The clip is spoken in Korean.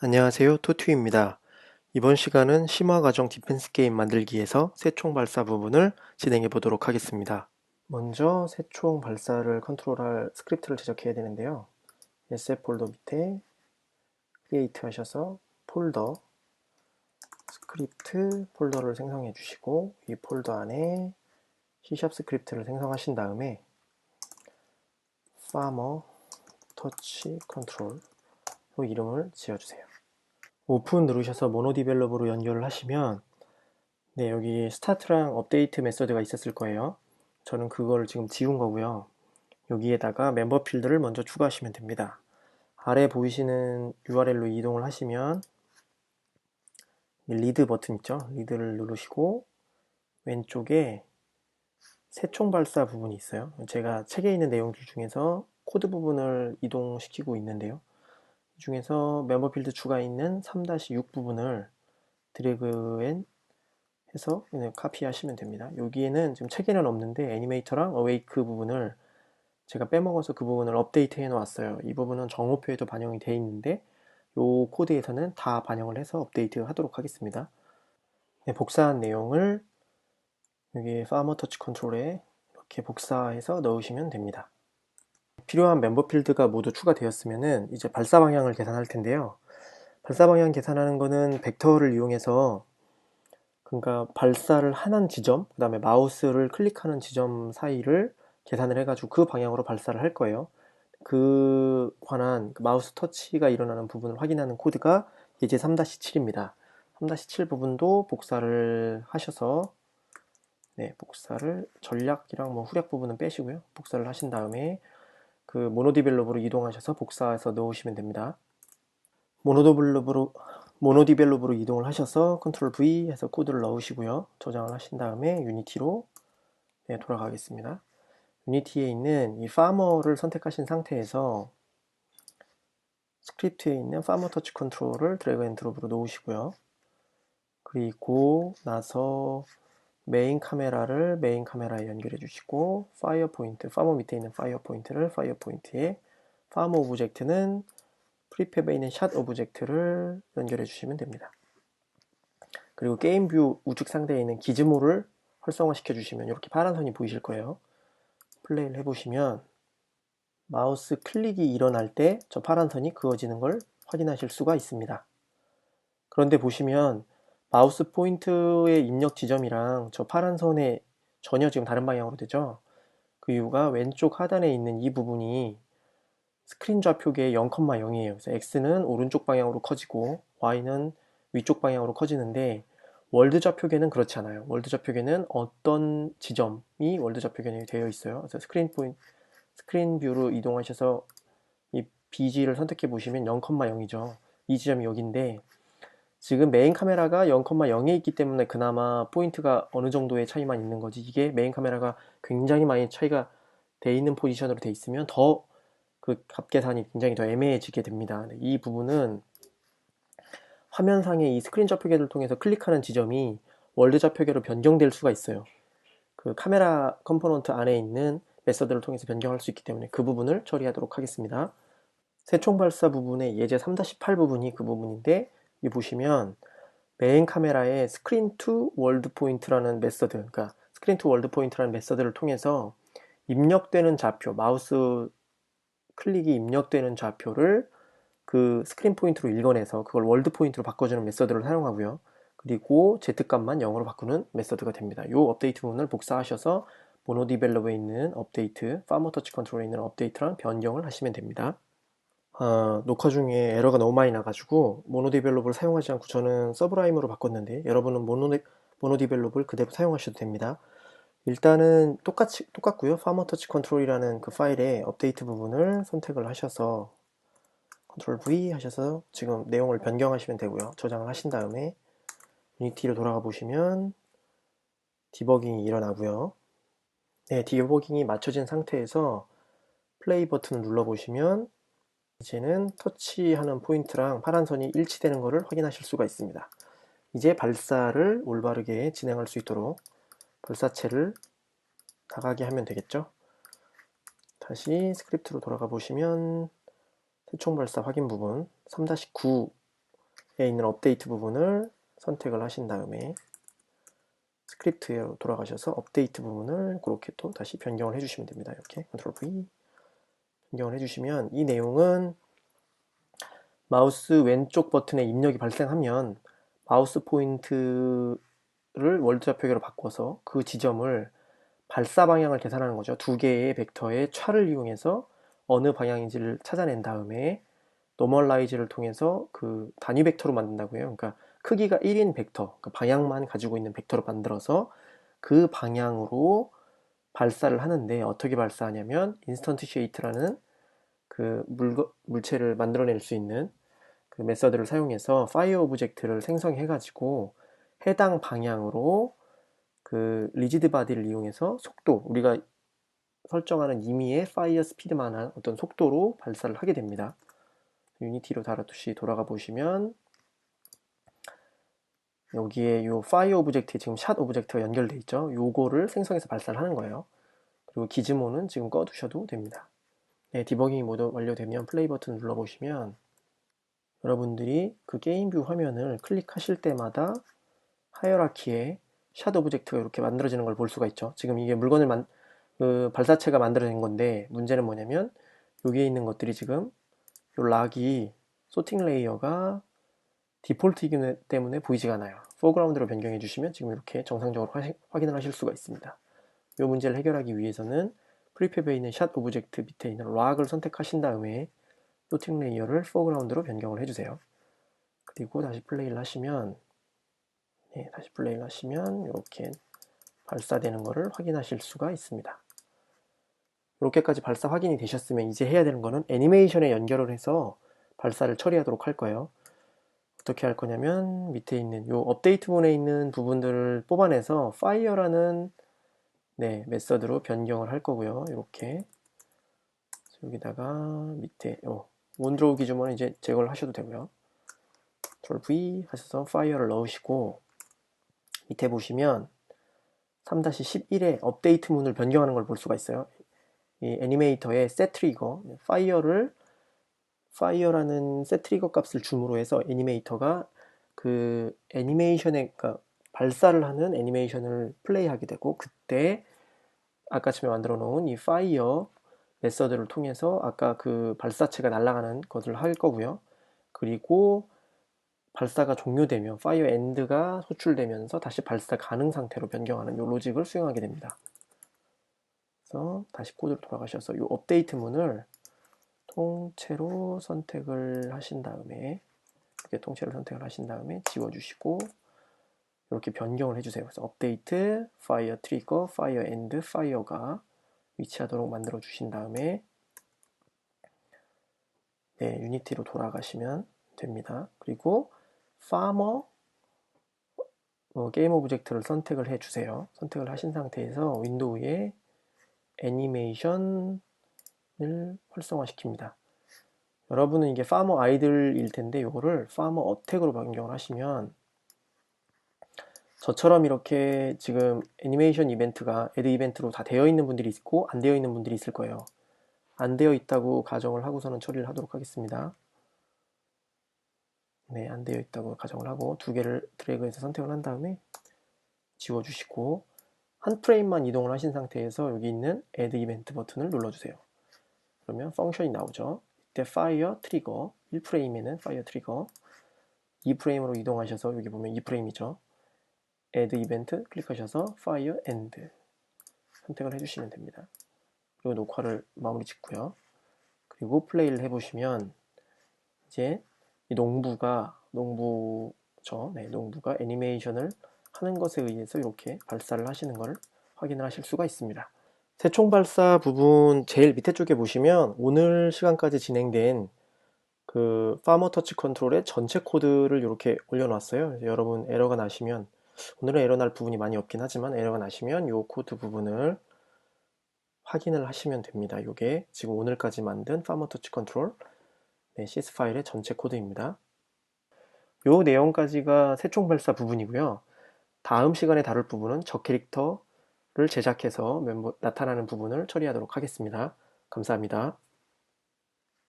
안녕하세요. 토투입니다. 이번 시간은 심화 과정 디펜스 게임 만들기에서 새총 발사 부분을 진행해 보도록 하겠습니다. 먼저 새총 발사를 컨트롤할 스크립트를 제작해야 되는데요. SF 폴더 밑에 create 하셔서 폴더, 스크립트 폴더를 생성해 주시고 이 폴더 안에 C# 스크립트를 생성하신 다음에 farmer touch control로 이름을 지어주세요. 오픈 누르셔서 모노 디벨롭으로 연결을 하시면 여기 스타트랑 업데이트 메서드가 있었을 거예요. 저는 그걸 지금 지운 거고요. 여기에다가 멤버 필드를 먼저 추가하시면 됩니다. 아래 보이시는 URL로 이동을 하시면 리드 버튼 있죠? 리드를 누르시고 왼쪽에 새총 발사 부분이 있어요. 제가 책에 있는 내용들 중에서 코드 부분을 이동시키고 있는데요. 이 중에서 멤버 필드 추가에 있는 3-6 부분을 드래그 앤 해서 그냥 카피하시면 됩니다. 여기에는 지금 책에는 없는데 애니메이터랑 어웨이크 부분을 제가 빼먹어서 그 부분을 업데이트 해 놓았어요. 이 부분은 정오표에도 반영이 되어 있는데 이 코드에서는 다 반영을 해서 업데이트 하도록 하겠습니다. 복사한 내용을 여기 파머 터치 컨트롤에 이렇게 복사해서 넣으시면 됩니다. 필요한 멤버 필드가 모두 추가되었으면 이제 발사 방향을 계산할 텐데요. 발사 방향 계산하는 거는 벡터를 이용해서 그러니까 발사를 하는 지점, 그 다음에 마우스를 클릭하는 지점 사이를 계산을 해가지고 그 방향으로 발사를 할 거예요. 그 관한 마우스 터치가 일어나는 부분을 확인하는 코드가 예제 3-7입니다. 3-7 부분도 복사를 하셔서 복사를 전략이랑 후략 부분은 빼시고요. 복사를 하신 다음에 그 모노디벨롭으로 이동하셔서 복사해서 넣으시면 됩니다. 모노디벨롭으로 이동을 하셔서 컨트롤 V 해서 코드를 넣으시고요. 저장을 하신 다음에 유니티로 돌아가겠습니다. 유니티에 있는 이 파머를 선택하신 상태에서 스크립트에 있는 파머 터치 컨트롤을 드래그 앤 드롭으로 놓으시고요. 그리고 나서 메인 카메라를 메인 카메라에 연결해 주시고 파이어 포인트, 파머 밑에 있는 파이어 포인트를 파이어 포인트에 파머 오브젝트는 프리팹에 있는 샷 오브젝트를 연결해 주시면 됩니다. 그리고 게임 뷰 우측 상단에 있는 기즈모를 활성화 시켜 주시면 이렇게 파란 선이 보이실 거예요. 플레이를 해보시면 마우스 클릭이 일어날 때 저 파란 선이 그어지는 걸 확인하실 수가 있습니다. 그런데 보시면 마우스 포인트의 입력 지점이랑 저 파란 선에 전혀 지금 다른 방향으로 되죠. 그 이유가 왼쪽 하단에 있는 이 부분이 스크린 좌표계 0,0이에요. 그래서 X는 오른쪽 방향으로 커지고 Y는 위쪽 방향으로 커지는데 월드 좌표계는 그렇지 않아요. 월드 좌표계는 어떤 지점이 월드 좌표계에 되어 있어요. 그래서 스크린 뷰로 이동하셔서 이 BG를 선택해 보시면 0,0이죠. 이 지점이 여기인데 지금 메인 카메라가 0,0에 있기 때문에 그나마 포인트가 어느 정도의 차이만 있는 거지, 이게 메인 카메라가 굉장히 많이 차이가 돼 있는 포지션으로 돼 있으면 더 그 값 계산이 굉장히 더 애매해지게 됩니다. 이 부분은 화면상의 이 스크린 좌표계를 통해서 클릭하는 지점이 월드 좌표계로 변경될 수가 있어요. 그 카메라 컴포넌트 안에 있는 메서드를 통해서 변경할 수 있기 때문에 그 부분을 처리하도록 하겠습니다. 새총 발사 부분의 예제 3-8 부분이 그 부분인데, 여기 보시면 메인 카메라에 스크린 투 월드 포인트라는 메서드, 그러니까 스크린 투 월드 포인트라는 메서드를 통해서 입력되는 좌표, 마우스 클릭이 입력되는 좌표를 그 스크린 포인트로 읽어내서 그걸 월드 포인트로 바꿔주는 메서드를 사용하고요. 그리고 Z값만 0으로 바꾸는 메서드가 됩니다. 이 업데이트 부분을 복사하셔서 모노 디벨롭에 있는 업데이트, 파머 터치 컨트롤에 있는 업데이트랑 변경을 하시면 됩니다. 녹화 중에 에러가 너무 많이 나가지고 모노 디벨롭을 사용하지 않고 저는 서브라임으로 바꿨는데 여러분은 모노 디벨롭을 그대로 사용하셔도 됩니다. 일단은 똑같고요. 파머 터치 컨트롤이라는 그 파일의 업데이트 부분을 선택을 하셔서 컨트롤 V 하셔서 지금 내용을 변경하시면 되고요. 저장을 하신 다음에 유니티로 돌아가 보시면 디버깅이 일어나고요. 디버깅이 맞춰진 상태에서 플레이 버튼을 눌러 보시면 이제는 터치하는 포인트랑 파란 선이 일치되는 것을 확인하실 수가 있습니다. 이제 발사를 올바르게 진행할 수 있도록 발사체를 나가게 하면 되겠죠. 다시 스크립트로 돌아가 보시면 새총 발사 확인 부분 3-9 있는 업데이트 부분을 선택을 하신 다음에 스크립트로 돌아가셔서 업데이트 부분을 그렇게 또 다시 변경을 해주시면 됩니다. 이렇게 컨트롤 V 변경을 해주시면 이 내용은 마우스 왼쪽 버튼에 입력이 발생하면 마우스 포인트를 월드 좌표계로 바꿔서 그 지점을 발사 방향을 계산하는 거죠. 두 개의 벡터의 차를 이용해서 어느 방향인지를 찾아낸 다음에 노멀라이즈를 통해서 그 단위 벡터로 만든다고요. 그러니까 크기가 1인 벡터, 그러니까 방향만 가지고 있는 벡터로 만들어서 그 방향으로 발사를 하는데 어떻게 발사하냐면 인스턴티시에이트라는 그 물체를 만들어낼 수 있는 그 메서드를 사용해서 파이어 오브젝트를 생성해 가지고 해당 방향으로 그 리지드 바디를 이용해서 속도, 우리가 설정하는 임의의 파이어 스피드만한 어떤 속도로 발사를 하게 됩니다. 유니티로 다시 돌아가 보시면 여기에 요 파이어 오브젝트에 지금 샷 오브젝트가 연결돼 있죠. 요거를 생성해서 발사를 하는 거예요. 그리고 기즈모는 지금 꺼두셔도 됩니다. 네, 디버깅이 모두 완료되면 플레이 버튼 눌러보시면 여러분들이 그 게임 뷰 화면을 클릭하실 때마다 하이어라키에 샷 오브젝트가 이렇게 만들어지는 걸 볼 수가 있죠. 지금 이게 물건을 그 발사체가 만들어진 건데 문제는 뭐냐면 여기에 있는 것들이 지금 요 락이 소팅 레이어가 디폴트이기 때문에 보이지가 않아요. 포그라운드로 변경해 주시면 지금 이렇게 정상적으로 확인을 하실 수가 있습니다. 이 문제를 해결하기 위해서는 프리팹에 있는 샷 오브젝트 밑에 있는 락을 선택하신 다음에 소팅 레이어를 포그라운드로 변경을 해주세요. 그리고 다시 플레이를 하시면 이렇게 발사되는 것을 확인하실 수가 있습니다. 이렇게까지 발사 확인이 되셨으면 이제 해야 되는 거는 애니메이션에 연결을 해서 발사를 처리하도록 할 거예요. 어떻게 할 거냐면 밑에 있는 요 업데이트 문에 있는 부분들을 뽑아내서 파이어라는 메서드로 변경을 할 거고요. 이렇게 여기다가 밑에 원드로우 기준은 이제 제거를 하셔도 되고요. 컨트롤 V 하셔서 파이어를 넣으시고 밑에 보시면 3-11에 업데이트 문을 변경하는 걸 볼 수가 있어요. 이 애니메이터의 set 트리거 파이어라는 set 트리거 값을 줌으로 해서 애니메이터가 그 애니메이션에 그러니까 발사를 하는 애니메이션을 플레이하게 되고 그때 아까 전에 만들어 놓은 이 파이어 메서드를 통해서 아까 그 발사체가 날아가는 것을 할 거고요. 그리고 발사가 종료되면 파이어 엔드가 소출되면서 다시 발사 가능 상태로 변경하는 이 로직을 수행하게 됩니다. 그래서 다시 코드로 돌아가셔서 이 업데이트 문을 통째로 선택을 하신 다음에 이렇게 통째로 선택을 하신 다음에 지워주시고 이렇게 변경을 해주세요. 그래서 업데이트 파이어 트리거 파이어 엔드 파이어가 위치하도록 만들어 주신 다음에 유니티로 돌아가시면 됩니다. 그리고 파머 게임 오브젝트를 선택을 해 주세요. 선택을 하신 상태에서 윈도우에 애니메이션을 활성화시킵니다. 여러분은 이게 파머 아이들일 텐데 이거를 파머 어택으로 변경을 하시면 저처럼 이렇게 지금 애니메이션 이벤트가 애드 이벤트로 다 되어 있는 분들이 있고 안 되어 있는 분들이 있을 거예요. 안 되어 있다고 가정을 하고서는 처리를 하도록 하겠습니다. 네, 안 되어 있다고 가정을 하고 두 개를 드래그해서 선택을 한 다음에 지워주시고 한 프레임만 이동을 하신 상태에서 여기 있는 Add Event 버튼을 눌러주세요. 그러면 펑션이 나오죠. 이때 Fire Trigger 1프레임에는 Fire Trigger 2프레임으로 이동하셔서 여기 보면 2프레임이죠. Add Event 클릭하셔서 Fire End 선택을 해주시면 됩니다. 그리고 녹화를 마무리 짓고요. 그리고 플레이를 해보시면 이제 이 농부가 애니메이션을 하는 것에 의해서 이렇게 발사를 하시는 것을 확인을 하실 수가 있습니다. 새총 발사 부분 제일 밑에 쪽에 보시면 오늘 시간까지 진행된 그 파머 터치 컨트롤의 전체 코드를 이렇게 올려놨어요. 여러분 에러가 나시면 오늘은 에러 날 부분이 많이 없긴 하지만 에러가 나시면 이 코드 부분을 확인을 하시면 됩니다. 이게 지금 오늘까지 만든 파머 터치 컨트롤 CS 파일의 전체 코드입니다. 이 내용까지가 새총 발사 부분이고요. 다음 시간에 다룰 부분은 저 캐릭터를 제작해서 나타나는 부분을 처리하도록 하겠습니다. 감사합니다.